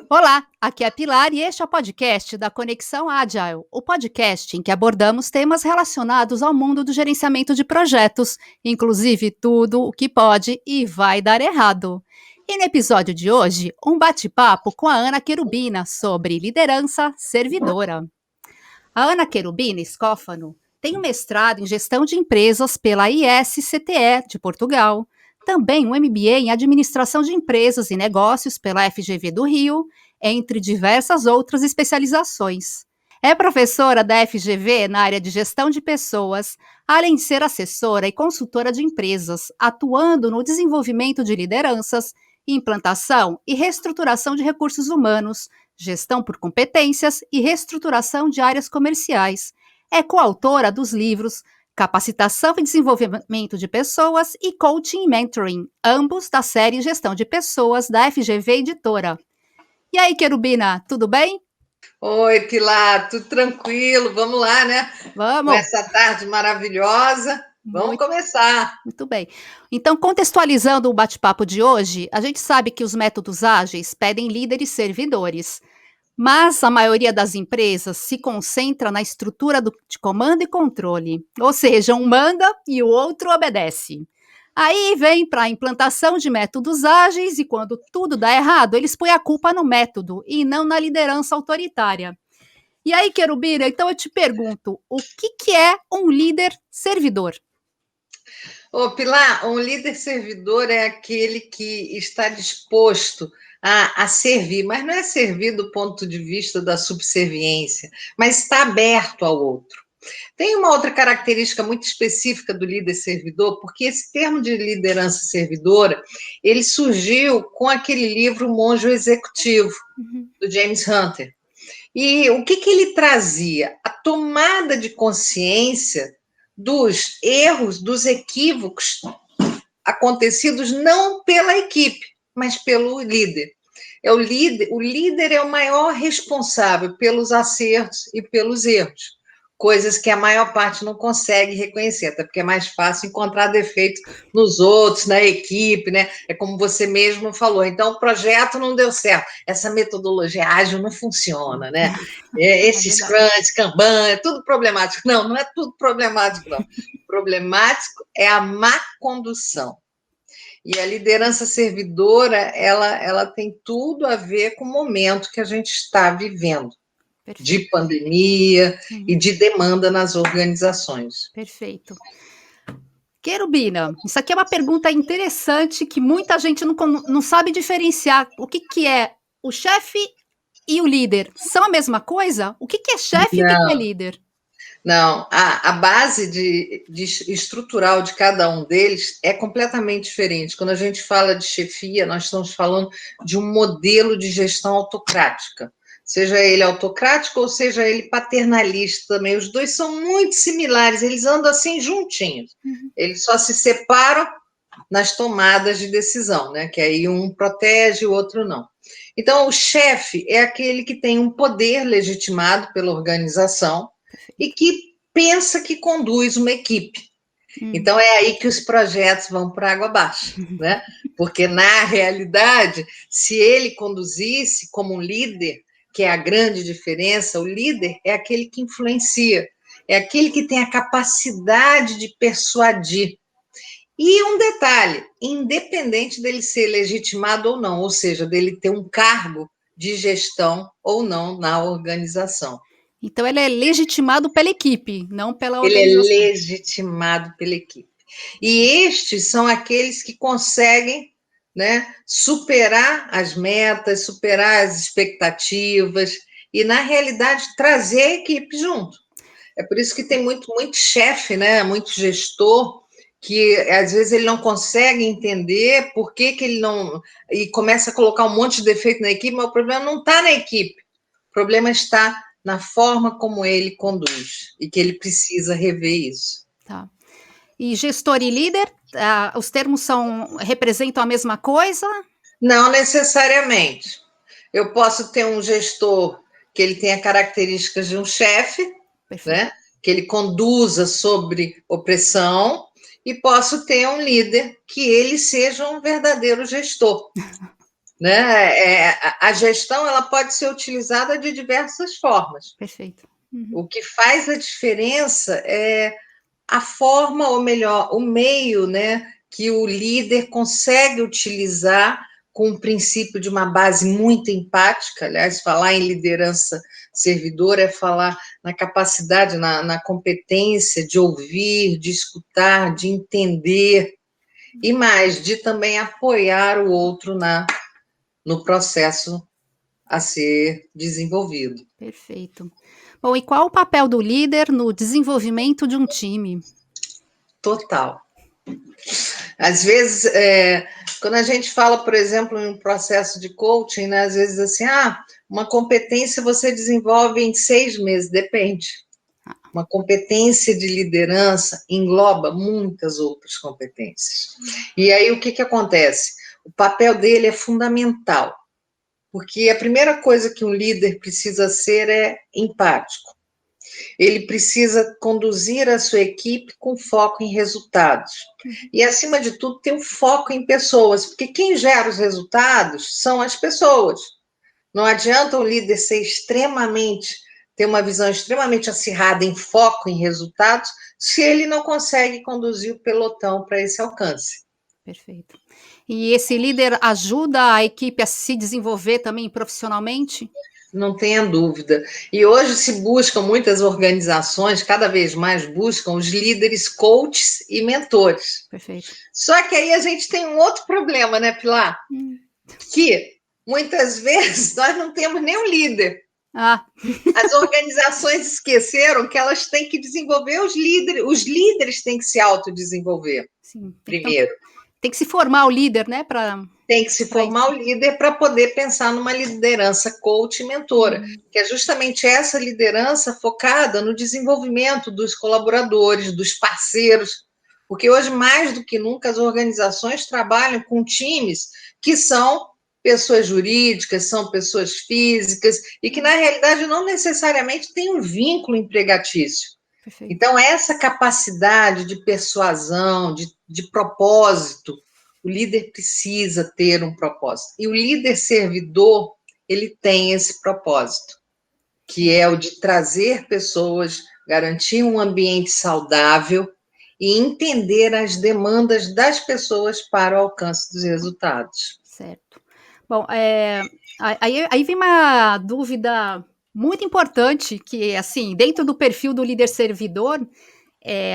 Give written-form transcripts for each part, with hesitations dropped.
Olá, aqui é a Pilar e este é o podcast da Conexão Agile, o podcast em que abordamos temas relacionados ao mundo do gerenciamento de projetos, inclusive tudo o que pode e vai dar errado. E no episódio de hoje, um bate-papo com a Ana Querubina sobre liderança servidora. A Ana Querubina Scófano tem um mestrado em gestão de empresas pela ISCTE de Portugal, também um MBA em administração de empresas e negócios pela FGV do Rio, entre diversas outras especializações. É professora da FGV na área de gestão de pessoas, além de ser assessora e consultora de empresas, atuando no desenvolvimento de lideranças, implantação e reestruturação de recursos humanos, gestão por competências e reestruturação de áreas comerciais. É coautora dos livros Capacitação e Desenvolvimento de Pessoas e Coaching e Mentoring, ambos da série Gestão de Pessoas da FGV Editora. E aí, Querubina, tudo bem? Oi, Pilar, tudo tranquilo? Vamos lá, né? Com Vamos! essa tarde maravilhosa, vamos Muito, começar. muito bem. Então, contextualizando o bate-papo de hoje, a gente sabe que os métodos ágeis pedem líderes servidores. Mas a maioria das empresas se concentra na estrutura de comando e controle, ou seja, um manda e o outro obedece. Aí vem para a implantação de métodos ágeis e quando tudo dá errado, eles põem a culpa no método e não na liderança autoritária. E aí, Querubina, então eu te pergunto, o que é um líder servidor? Ô, Pilar, um líder servidor é aquele que está disposto a servir, mas não é servir do ponto de vista da subserviência, mas está aberto ao outro. Tem uma outra característica muito específica do líder servidor, porque esse termo de liderança servidora, ele surgiu com aquele livro Monge Executivo, Uhum. do James Hunter. E o que ele trazia? A tomada de consciência dos erros, dos equívocos acontecidos não pela equipe, mas pelo líder. O líder é o maior responsável pelos acertos e pelos erros, coisas que a maior parte não consegue reconhecer, até porque é mais fácil encontrar defeitos nos outros, na equipe, né? É como você mesmo falou. Então, o projeto não deu certo, essa metodologia ágil não funciona, né? É Esse verdade. Scrum, esse Kanban, é tudo problemático. Não, não é tudo problemático, não. Problemático é a má condução. E a liderança servidora, ela tem tudo a ver com o momento que a gente está vivendo, de Perfeito. pandemia e Uhum. de demanda nas organizações. Perfeito. Querubina, isso aqui é uma pergunta interessante que muita gente não sabe diferenciar. O que é o chefe e o líder? São a mesma coisa? O que é chefe e o que é Não, líder? não. A base de estrutural de cada um deles é completamente diferente. Quando a gente fala de chefia, nós estamos falando de um modelo de gestão autocrática. Seja ele autocrático ou seja ele paternalista também. Os dois são muito similares, eles andam assim juntinhos. Uhum. Eles só se separam nas tomadas de decisão, né? Que aí um protege, o outro não. Então, o chefe é aquele que tem um poder legitimado pela organização e Perfeito. que pensa que conduz uma equipe. Hum. Então, é aí que os projetos vão para água abaixo, né? Porque, na realidade, se ele conduzisse como um líder, que é a grande diferença, o líder é aquele que influencia, é aquele que tem a capacidade de persuadir. E um detalhe, independente dele ser legitimado ou não, ou seja, dele ter um cargo de gestão ou não na organização. Então ele é legitimado pela equipe, não pela Ele é organização. legitimado pela equipe. E estes são aqueles que conseguem, né, superar as metas, superar as expectativas e, na realidade, trazer a equipe junto. É por isso que tem muito chefe, né, muito gestor, que às vezes ele não consegue entender por que ele não. E começa a colocar um monte de defeito na equipe, mas o problema não está na equipe. O problema está na forma como ele conduz e que ele precisa rever isso. Tá. E gestor e líder, os termos representam a mesma coisa? Não necessariamente. Eu posso ter um gestor que ele tenha características de um chefe, Perfeito. né? Que ele conduza sobre opressão, e posso ter um líder que ele seja um verdadeiro gestor. né? A gestão ela pode ser utilizada de diversas formas. Perfeito. O que faz a diferença é a forma, ou melhor, o meio, né, que o líder consegue utilizar com o princípio de uma base muito empática. Aliás, falar em liderança servidora é falar na capacidade, na competência de ouvir, de escutar, de entender, e mais, de também apoiar o outro no processo a ser desenvolvido. Perfeito. Bom, e qual o papel do líder no desenvolvimento de um time? Total. Às vezes, quando a gente fala, por exemplo, em um processo de coaching, né, às vezes assim, uma competência você desenvolve em 6 meses, depende. Uma competência de liderança engloba muitas outras competências. E aí, o que acontece? O papel dele é fundamental, porque a primeira coisa que um líder precisa ser é empático. Ele precisa conduzir a sua equipe com foco em resultados. E, acima de tudo, ter um foco em pessoas, porque quem gera os resultados são as pessoas. Não adianta um líder ter uma visão extremamente acirrada em foco em resultados, se ele não consegue conduzir o pelotão para esse alcance. Perfeito. E esse líder ajuda a equipe a se desenvolver também profissionalmente? Não tenha dúvida. E hoje se buscam, muitas organizações, cada vez mais buscam os líderes coaches e mentores. Perfeito. Só que aí a gente tem um outro problema, né, Pilar? Que muitas vezes nós não temos nenhum líder. As organizações esqueceram que elas têm que desenvolver os líderes têm que se autodesenvolver. Sim, primeiro. Tem que se formar o líder, né? Tem que se formar o líder para poder pensar numa liderança coach e mentora, que é justamente essa liderança focada no desenvolvimento dos colaboradores, dos parceiros, porque hoje, mais do que nunca, as organizações trabalham com times que são pessoas jurídicas, são pessoas físicas, e que, na realidade, não necessariamente têm um vínculo empregatício. Perfeito. Então, essa capacidade de persuasão, de propósito, o líder precisa ter um propósito. E o líder servidor, ele tem esse propósito, que é o de trazer pessoas, garantir um ambiente saudável e entender as demandas das pessoas para o alcance dos resultados. Certo. Bom, aí vem uma dúvida muito importante, que assim, dentro do perfil do líder servidor,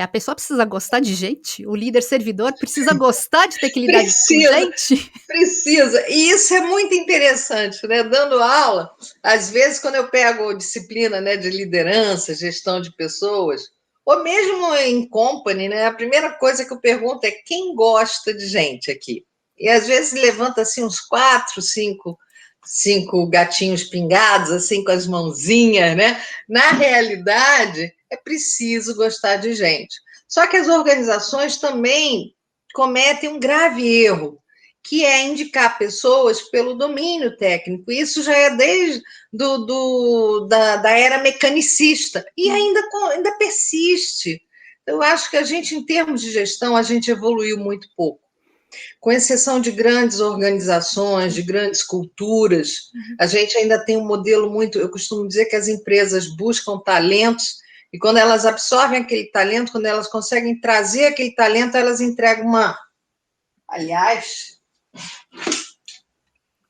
a pessoa precisa gostar de gente? O líder servidor precisa gostar de ter que lidar com gente? Precisa. E isso é muito interessante, né? Dando aula, às vezes, quando eu pego disciplina, né, de liderança, gestão de pessoas, ou mesmo em company, né? A primeira coisa que eu pergunto é quem gosta de gente aqui? E às vezes levanta assim uns 4, 5 gatinhos pingados, assim, com as mãozinhas, né? Na realidade, é preciso gostar de gente. Só que as organizações também cometem um grave erro, que é indicar pessoas pelo domínio técnico. Isso já é desde da era mecanicista, e ainda persiste. Eu acho que a gente, em termos de gestão, a gente evoluiu muito pouco. Com exceção de grandes organizações, de grandes culturas, a gente ainda tem um modelo muito... Eu costumo dizer que as empresas buscam talentos, e quando elas absorvem aquele talento, quando elas conseguem trazer aquele talento, elas entregam aliás,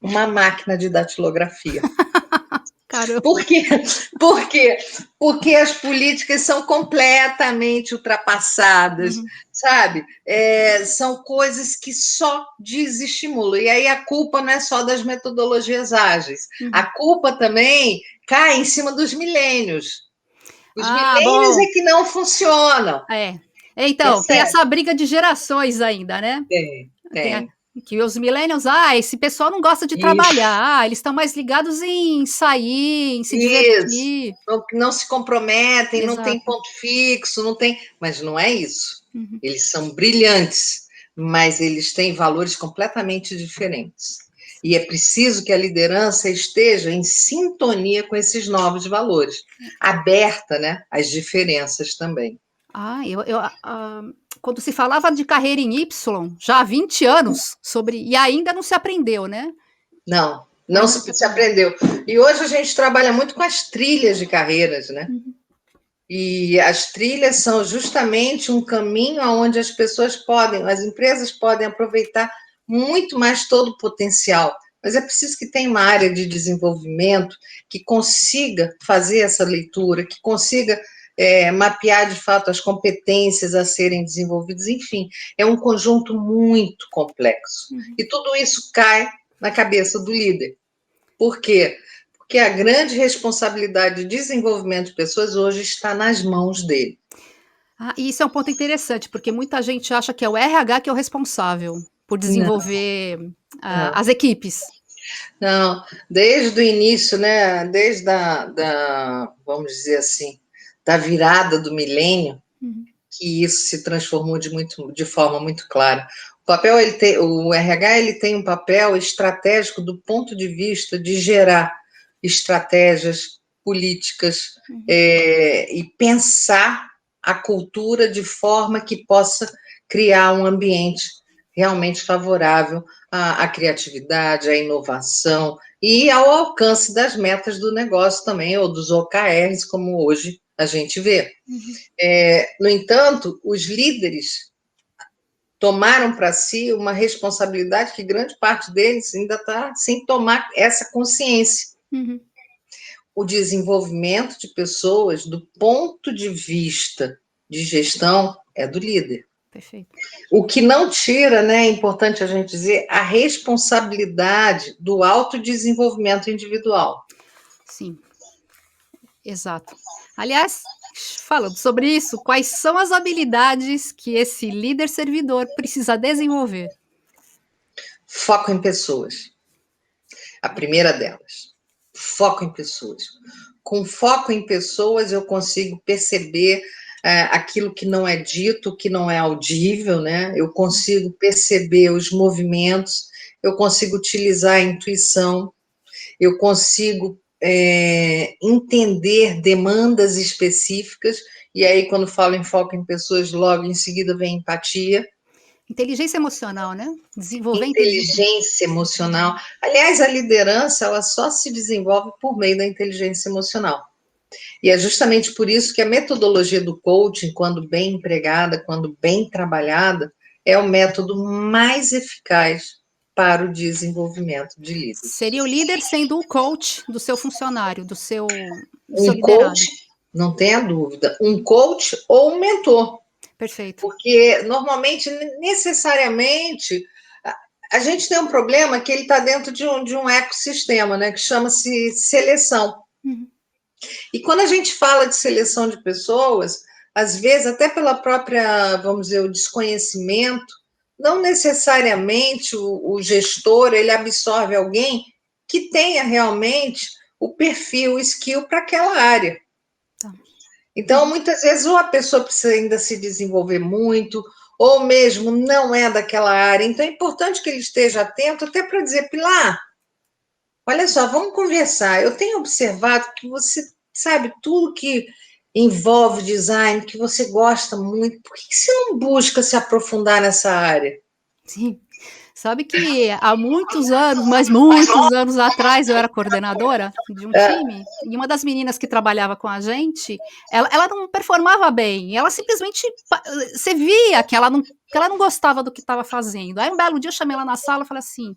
uma máquina de datilografia. Caramba. Por quê? Porque as políticas são completamente ultrapassadas, sabe? São coisas que só desestimulam. E aí a culpa não é só das metodologias ágeis. A culpa também cai em cima dos milênios. Os milênios é que não funcionam. Então, tem essa briga de gerações ainda, né? Tem. Que os millennials, esse pessoal não gosta de trabalhar, eles estão mais ligados em sair, em se divertir. Não se comprometem, Exato. não tem ponto fixo, não tem... Mas não é isso. Eles são brilhantes, mas eles têm valores completamente diferentes. E é preciso que a liderança esteja em sintonia com esses novos valores, aberta, né, às diferenças também. Quando se falava de carreira em Y, já há 20 anos, e ainda não se aprendeu, né? Não se aprendeu. E hoje a gente trabalha muito com as trilhas de carreiras, né? Uhum. E as trilhas são justamente um caminho onde as pessoas podem, as empresas podem aproveitar muito mais todo o potencial. Mas é preciso que tenha uma área de desenvolvimento que consiga fazer essa leitura, que consiga mapear de fato as competências a serem desenvolvidas. Enfim, é um conjunto muito complexo. Uhum. E tudo isso cai na cabeça do líder. Por quê? Porque a grande responsabilidade de desenvolvimento de pessoas hoje está nas mãos dele. E isso é um ponto interessante, porque muita gente acha que é o RH que é o responsável por Não, desenvolver não. as equipes. Não, desde o início, né? Desde vamos dizer assim, da virada do milênio, Uhum. que isso se transformou de forma muito clara. O RH ele tem um papel estratégico do ponto de vista de gerar estratégias políticas e pensar a cultura de forma que possa criar um ambiente realmente favorável à criatividade, à inovação e ao alcance das metas do negócio também, ou dos OKRs, como hoje a gente vê. Uhum. No entanto, os líderes tomaram para si uma responsabilidade que grande parte deles ainda está sem tomar essa consciência. Uhum. O desenvolvimento de pessoas, do ponto de vista de gestão, é do líder. Perfeito. O que não tira, né, é importante a gente dizer, a responsabilidade do autodesenvolvimento individual. Sim, exato. Aliás, falando sobre isso, quais são as habilidades que esse líder servidor precisa desenvolver? Foco em pessoas. A primeira delas. Foco em pessoas. Com foco em pessoas, eu consigo perceber aquilo que não é dito, que não é audível, né? Eu consigo perceber os movimentos, eu consigo utilizar a intuição, eu consigo entender demandas específicas, e aí, quando falo em foco em pessoas, logo em seguida vem empatia. Inteligência emocional, né? Desenvolver inteligência. Inteligência emocional. Aliás, a liderança ela só se desenvolve por meio da inteligência emocional. E é justamente por isso que a metodologia do coaching, quando bem empregada, quando bem trabalhada, é o método mais eficaz para o desenvolvimento de líderes. Seria o líder sendo o coach do seu funcionário, do seu Um liderado. coach, não tenha dúvida, um coach ou um mentor. Perfeito. Porque normalmente, necessariamente, a gente tem um problema que ele está dentro de um ecossistema, né, que chama-se seleção. Uhum. E quando a gente fala de seleção de pessoas, às vezes, até pela própria, vamos dizer, o desconhecimento, não necessariamente o gestor ele absorve alguém que tenha realmente o perfil, o skill para aquela área. Tá. Então, muitas vezes, ou a pessoa precisa ainda se desenvolver muito, ou mesmo não é daquela área. Então, é importante que ele esteja atento, até para dizer, Pilar, olha só, vamos conversar. Eu tenho observado que você sabe tudo que envolve design, que você gosta muito. Por que você não busca se aprofundar nessa área? Sim. Sabe que há muitos anos, mas muitos anos atrás, eu era coordenadora de um É, time, e uma das meninas que trabalhava com a gente, ela não performava bem, ela simplesmente, você via que ela não gostava do que estava fazendo. Aí um belo dia eu chamei ela na sala e falei assim,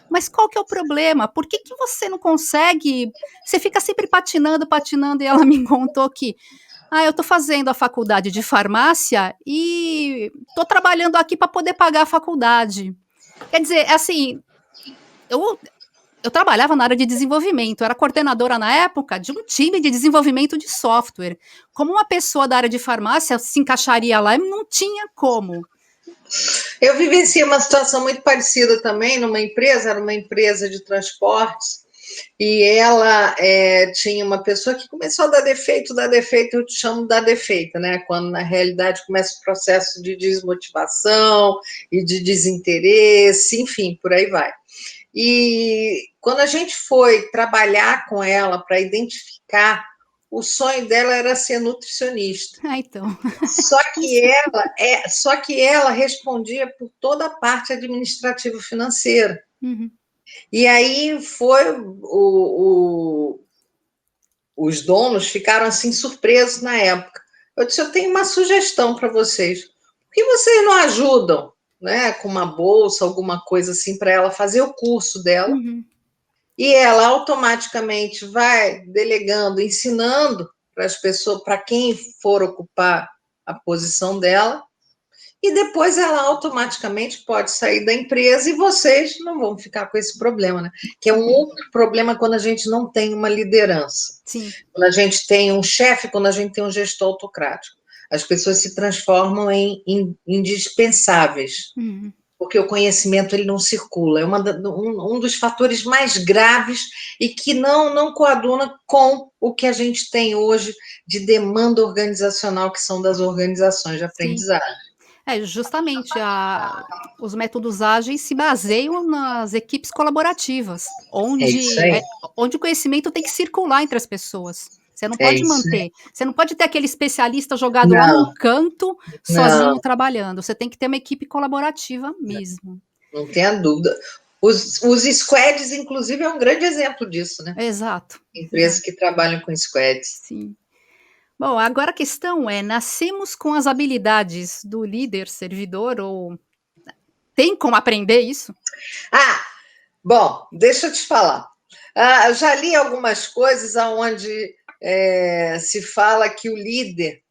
mas qual que é o problema? Por que que você não consegue? Você fica sempre patinando, patinando, e ela me contou que eu tô fazendo a faculdade de farmácia e tô trabalhando aqui para poder pagar a faculdade. Quer dizer, assim, eu, eu trabalhava na área de desenvolvimento, eu era coordenadora na época de um time de desenvolvimento de software. Como uma pessoa da área de farmácia se encaixaria lá? Não tinha como. eu vivenciei uma situação muito parecida também numa empresa, era uma empresa de transportes, e ela tinha uma pessoa que começou a dar defeito, eu te chamo dar defeito, né? Quando na realidade começa o processo de desmotivação e de desinteresse, enfim, por aí vai. E quando a gente foi trabalhar com ela para identificar, o sonho dela era ser nutricionista. Então. Só que ela respondia por toda a parte administrativa financeira. Uhum. E aí os donos ficaram assim surpresos na época. Eu disse: eu tenho uma sugestão para vocês. Por que vocês não ajudam, né, com uma bolsa, alguma coisa assim, para ela fazer o curso dela? Uhum. E ela automaticamente vai delegando, ensinando para as pessoas, para quem for ocupar a posição dela, e depois ela automaticamente pode sair da empresa e vocês não vão ficar com esse problema, né? Que é um Sim. outro problema quando a gente não tem uma liderança. Sim. Quando a gente tem um chefe, quando a gente tem um gestor autocrático. As pessoas se transformam em indispensáveis, Uhum. porque o conhecimento ele não circula. É um dos fatores mais graves e que não coaduna com o que a gente tem hoje de demanda organizacional, que são das organizações de Sim. aprendizagem. Justamente, os métodos ágeis se baseiam nas equipes colaborativas, É isso aí. onde o conhecimento tem que circular entre as pessoas. Você não É pode isso aí. manter, você não pode ter aquele especialista jogado lá num Não, canto, não, sozinho trabalhando, você tem que ter uma equipe colaborativa mesmo. não tenha dúvida. Os squads, inclusive, é um grande exemplo disso, né? Exato, Empresas exato, que trabalham com squads. sim. Bom, agora a questão é, nascemos com as habilidades do líder servidor ou tem como aprender isso? Ah, bom, deixa eu te falar. Eu já li algumas coisas onde se fala que o líder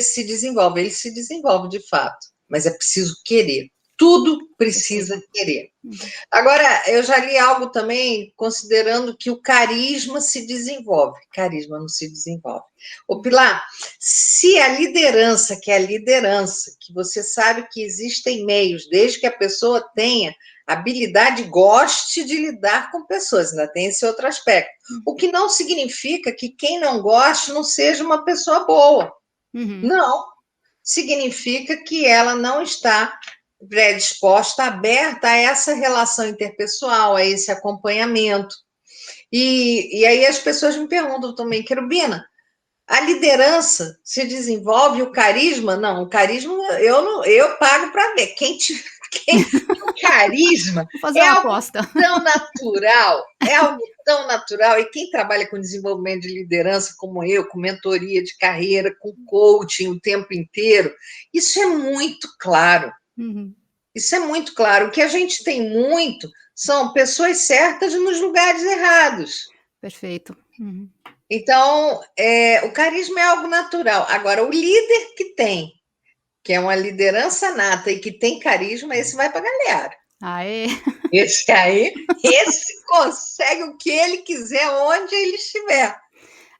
se desenvolve, ele se desenvolve de fato, mas é preciso querer. Tudo precisa Perfeito. querer. Uhum. Agora, eu já li algo também considerando que o carisma se desenvolve. Carisma não se desenvolve. Ô, Pilar, se a liderança, que é a liderança, que você sabe que existem meios, desde que a pessoa tenha habilidade, goste de lidar com pessoas, ainda tem esse outro aspecto. O que não significa que quem não goste não seja uma pessoa boa. Uhum. Não. Significa que ela não está predisposta, aberta a essa relação interpessoal, a esse acompanhamento. E aí as pessoas me perguntam também, Querubina, a liderança se desenvolve, o carisma? Não, o carisma eu pago para ver. O carisma Vou fazer é uma algo aposta. tão natural, é algo tão natural. E quem trabalha com desenvolvimento de liderança, como eu, com mentoria de carreira, com coaching o tempo inteiro, isso é muito claro. Uhum. Isso é muito claro. O que a gente tem muito são pessoas certas nos lugares errados. Perfeito. Uhum. Então, o carisma é algo natural. Agora, o líder que é uma liderança nata e que tem carisma, esse vai para a galera. Aê. Esse consegue o que ele quiser, onde ele estiver.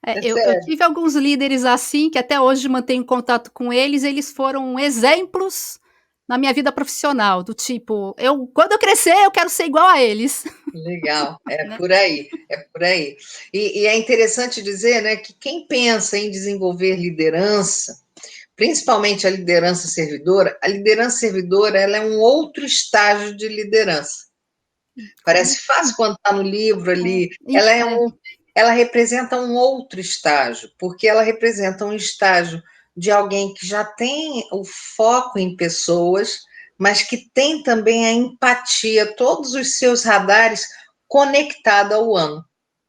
É Eu sério. tive alguns líderes assim, que até hoje mantenho contato com eles foram exemplos na minha vida profissional, do tipo, quando eu crescer, eu quero ser igual a eles, Legal, é né. por aí, é por aí. E é interessante dizer, né, que quem pensa em desenvolver liderança, principalmente a liderança servidora, ela é um outro estágio de liderança. Como Parece fácil quando está no livro ali. isso, é. Ela representa um outro estágio, porque ela representa um estágio de alguém que já tem o foco em pessoas, mas que tem também a empatia, todos os seus radares conectados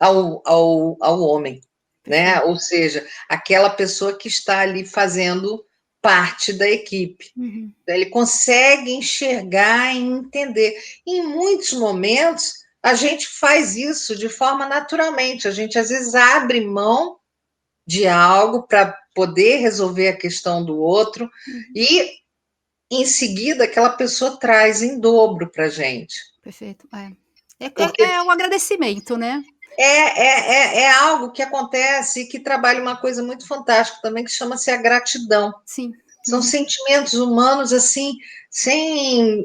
ao homem, né? Perfeito. Ou seja, aquela pessoa que está ali fazendo parte da equipe. Uhum. Ele consegue enxergar e entender. Em muitos momentos, a gente faz isso de forma naturalmente. A gente, às vezes, abre mão de algo para poder resolver a questão do outro Uhum. e, em seguida, aquela pessoa traz em dobro para a gente. Perfeito, é. Porque É um agradecimento, né. é algo que acontece e que trabalha uma coisa muito fantástica também, que chama-se a gratidão. Sim. São Uhum. sentimentos humanos assim,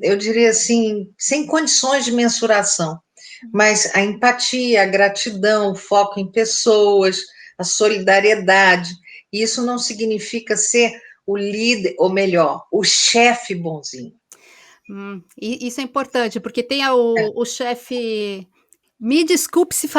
eu diria assim, sem condições de mensuração. Mas a empatia, a gratidão, o foco em pessoas, a solidariedade, isso não significa ser o líder, ou melhor, o chefe bonzinho. Isso é importante, porque tem o chefe, me desculpe se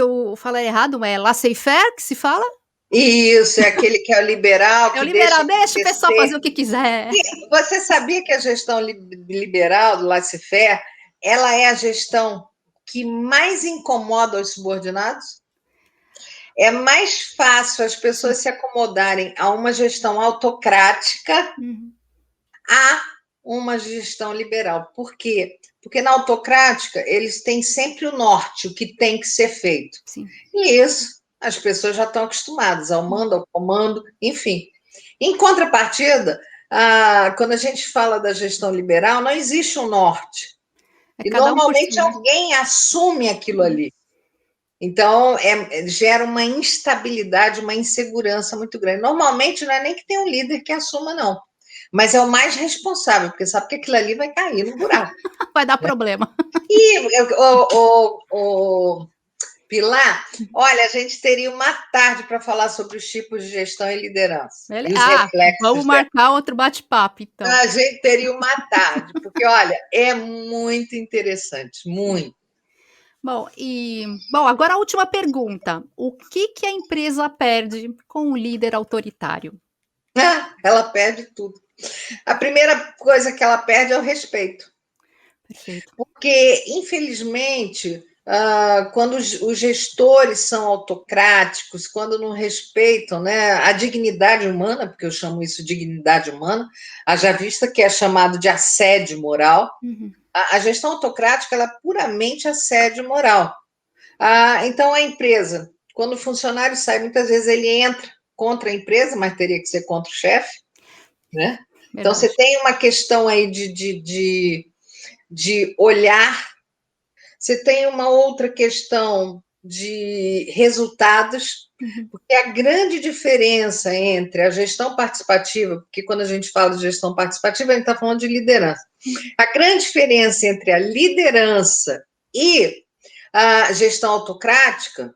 eu falar errado, é laissez-faire que se fala? Isso, é aquele que é o liberal, É o que deixa liberal, deixa o pessoal acontecer. fazer o que quiser. Você sabia que a gestão liberal do laissez-faire, ela é a gestão que mais incomoda os subordinados? É mais fácil as pessoas se acomodarem a uma gestão autocrática a uma gestão liberal. Por quê? Porque na autocrática eles têm sempre o norte, o que tem que ser feito. Sim. E isso as pessoas já estão acostumadas ao mando, ao comando, enfim. Em contrapartida, quando a gente fala da gestão liberal, não existe um norte. E Cada um por si, normalmente né? alguém assume aquilo ali. Então, gera uma instabilidade, uma insegurança muito grande. Normalmente, não é nem que tem um líder que assuma, não. Mas é o mais responsável, porque sabe que aquilo ali vai cair no buraco. Vai dar problema. E, Pilar, olha, a gente teria uma tarde para falar sobre os tipos de gestão e liderança. E os Vamos reflexos dela. marcar outro bate-papo, então. A gente teria uma tarde, porque, olha, é muito interessante, muito. Bom, agora a última pergunta. O que a empresa perde com o líder autoritário? Ela perde tudo. A primeira coisa que ela perde é o respeito. Perfeito. Porque, infelizmente, quando os gestores são autocráticos, quando não respeitam, né, a dignidade humana, porque eu chamo isso de dignidade humana, haja vista que é chamado de assédio moral, a gestão autocrática ela é puramente assédio moral. Então, a empresa, quando o funcionário sai, muitas vezes ele entra contra a empresa, mas teria que ser contra o chefe, né? Então, você tem uma questão aí de olhar, você tem uma outra questão de resultados, porque a grande diferença entre a gestão participativa, porque quando a gente fala de gestão participativa, a gente está falando de liderança. A grande diferença entre a liderança e a gestão autocrática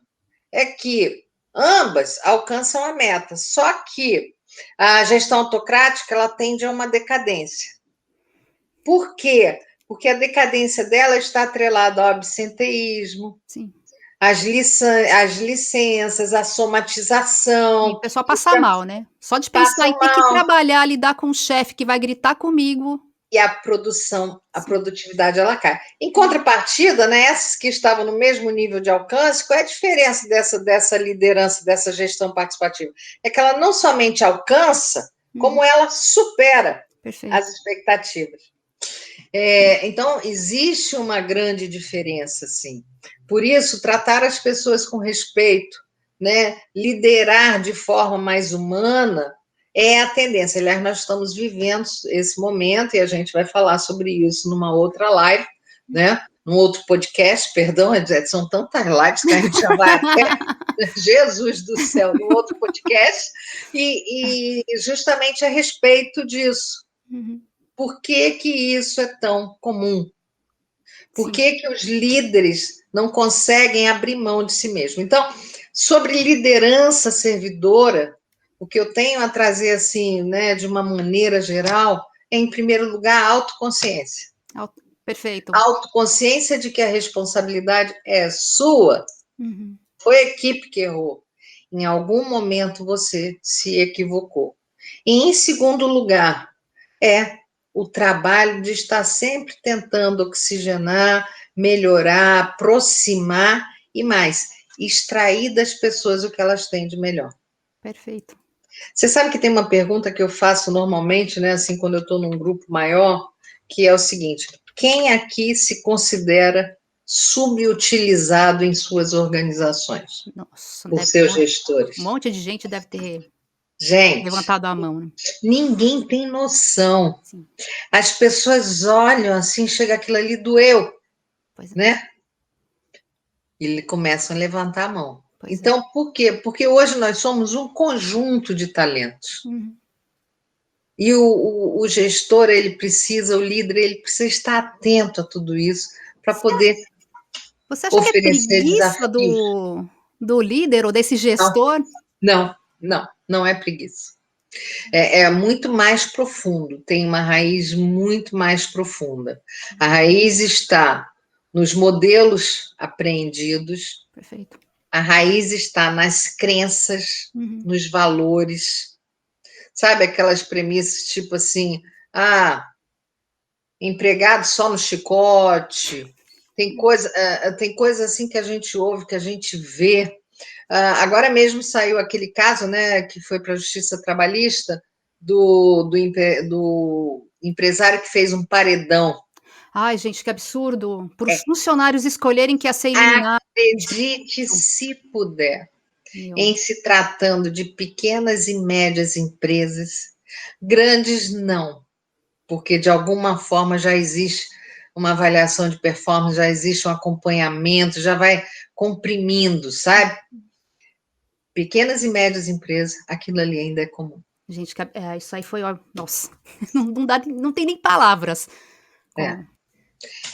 é que ambas alcançam a meta, só que a gestão autocrática ela tende a uma decadência. Por quê? Porque a decadência dela está atrelada ao absenteísmo, Sim. às licenças, à somatização. E o pessoal passa mal, né? Só de pensar em ter que trabalhar, lidar com um chefe que vai gritar comigo. E a produção, a produtividade, ela cai. Em contrapartida, né, essas que estavam no mesmo nível de alcance, qual é a diferença dessa liderança, dessa gestão participativa? É que ela não somente alcança, como ela supera as expectativas. Então, existe uma grande diferença, sim. Por isso, tratar as pessoas com respeito, né, liderar de forma mais humana, é a tendência. Aliás, nós estamos vivendo esse momento e a gente vai falar sobre isso numa outra live, né? Num outro podcast, perdão, são tantas lives que a gente já vai até Jesus do céu, num outro podcast, e justamente a respeito disso. Por que isso é tão comum? Por que os líderes não conseguem abrir mão de si mesmo? Então, sobre liderança servidora, o que eu tenho a trazer, assim, né, de uma maneira geral, é, em primeiro lugar, a autoconsciência. Perfeito. A autoconsciência de que a responsabilidade é sua. Foi a equipe que errou. Em algum momento você se equivocou. E, em segundo lugar, o trabalho de estar sempre tentando oxigenar, melhorar, aproximar e mais, extrair das pessoas o que elas têm de melhor. Perfeito. Você sabe que tem uma pergunta que eu faço normalmente, né, assim, quando eu estou num grupo maior, que é o seguinte: quem aqui se considera subutilizado em suas organizações? Nossa, por seus gestores? Um monte de gente deve ter Gente, levantado a mão, né? ninguém tem noção. Sim. As pessoas olham assim, chega aquilo ali, doeu, né? E começam a levantar a mão. Então, por quê? Porque hoje nós somos um conjunto de talentos. E o gestor, ele precisa, o líder, ele precisa estar atento a tudo isso para poder Você acha que é preguiça do líder ou desse gestor? Não é preguiça. É muito mais profundo, tem uma raiz muito mais profunda. A raiz está nos modelos apreendidos, Perfeito. a raiz está nas crenças, nos valores, sabe aquelas premissas tipo assim, empregado só no chicote, tem coisa assim que a gente ouve, que a gente vê. Agora mesmo saiu aquele caso, né, que foi para a Justiça Trabalhista, do empresário que fez um paredão. Ai, gente, que absurdo. Para os funcionários escolherem que ia ser eliminado. Acredite se puder, Meu, em se tratando de pequenas e médias empresas, grandes não, porque de alguma forma já existe uma avaliação de performance, já existe um acompanhamento, já vai comprimindo, sabe? Pequenas e médias empresas, aquilo ali ainda é comum. gente, isso aí foi, ó, nossa, não dá, não tem nem palavras. É. Com-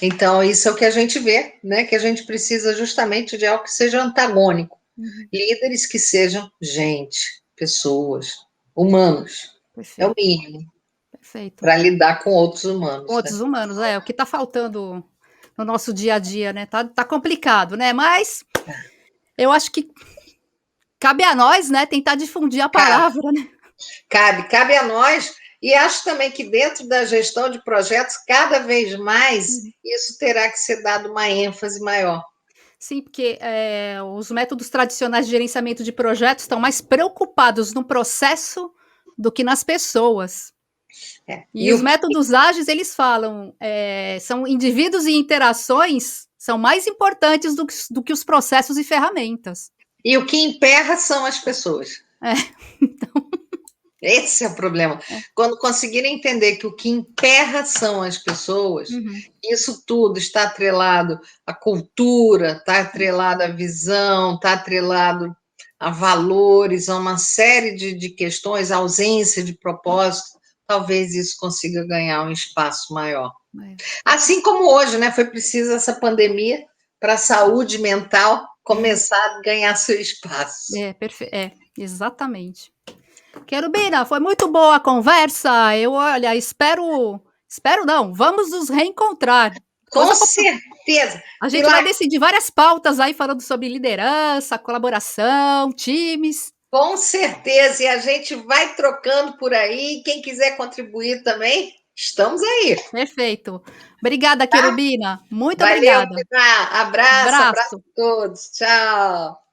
Então, isso é o que a gente vê, né? Que a gente precisa justamente de algo que seja antagônico. Uhum, Líderes que sejam gente, pessoas, humanos. É o perfeito, mínimo perfeito. para lidar com outros Com humanos, né? outros humanos, o que está faltando no nosso dia a dia, né? Tá complicado, né? Mas eu acho que cabe a nós, né, tentar difundir a Cabe, palavra, né? cabe a nós, e acho também que dentro da gestão de projetos, cada vez mais, Uhum. isso terá que ser dado uma ênfase maior. Sim, porque os métodos tradicionais de gerenciamento de projetos estão mais preocupados no processo do que nas pessoas. É. E os métodos ágeis, eles falam, são indivíduos e interações são mais importantes do que os processos e ferramentas. E o que emperra são as pessoas. É, então, Esse é o problema. Quando conseguirem entender que o que emperra são as pessoas, uhum, isso tudo está atrelado à cultura, está atrelado à visão, está atrelado a valores, a uma série de questões, a ausência de propósito, talvez isso consiga ganhar um espaço maior. é, Assim como hoje, né? Foi preciso essa pandemia para a saúde mental começar a ganhar seu espaço. exatamente. Querubina, foi muito boa a conversa. Eu, olha, espero não, vamos nos reencontrar. Com certeza. A gente vai Pilar, decidir várias pautas aí falando sobre liderança, colaboração, times. com certeza, e a gente vai trocando por aí. Quem quiser contribuir também, estamos aí. Perfeito. Obrigada, Querubina. Muito Valeu, obrigada. Pilar. Abraço, abraço Abraço. a todos. Tchau.